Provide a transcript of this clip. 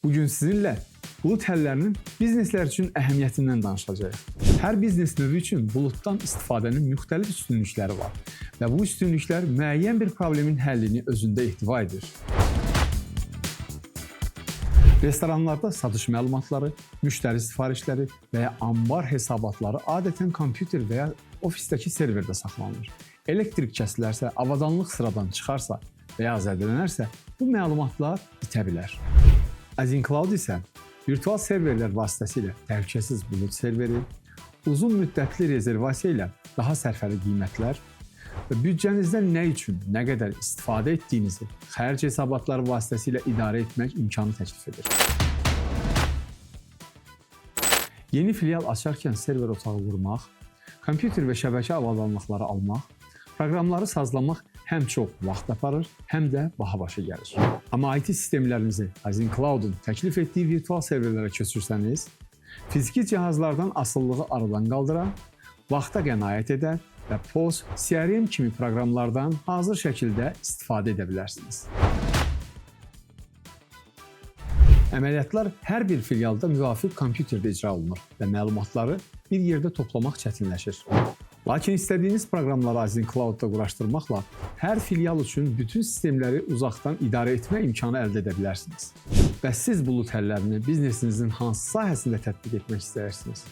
Bugün sizinlə bulut həllərinin bizneslər üçün əhəmiyyətindən danışacağıq. Hər biznes növü üçün buluddan istifadənin müxtəlif üstünlükləri var və bu üstünlüklər müəyyən bir problemin həllini özündə ehtiva edir. Restoranlarda satış məlumatları, müştəri sifarişləri və ya anbar hesabatları adətən kompüter və ya ofisdəki serverdə saxlanılır. Elektrik kəsilərsə, avadanlıq sıradan çıxarsa və ya zədələnərsə, bu məlumatlar itə bilər. AzinCloud isə virtual serverlər vasitəsilə təhlükəsiz bulud serveri, uzun müddətli rezervasiya ilə daha sərfəli qiymətlər və büdcənizdən nə üçün, nə qədər istifadə etdiyinizi xərc hesabatları vasitəsilə idarə etmək imkanı təklif edir. Yeni filial açarkən server otağı qurmaq, kompüter və şəbəkə avadanlıqları almaq, proqramları sazlamaq həm çox vaxt aparır, həm də baha başa gəlir. Amma IT sistemlərinizi AzinCloud-un təklif etdiyi virtual serverlərə köçürsəniz, fiziki cihazlardan asılılığı aradan qaldıran, vaxta qənaət edən və POS, CRM kimi proqramlardan hazır şəkildə istifadə edə bilərsiniz. Əməliyyatlar hər bir filialda müvafiq kompüterdə icra olunur və məlumatları bir yerdə toplamaq çətinləşir. Lakin istədiyiniz proqramları AzinCloud-da quraşdırmaqla hər filial üçün bütün sistemləri uzaqdan idarə etmə imkanı əldə edə bilərsiniz. Bəs siz bulud həllərini biznesinizin hansı sahəsində tətbiq etmək istəyirsiniz?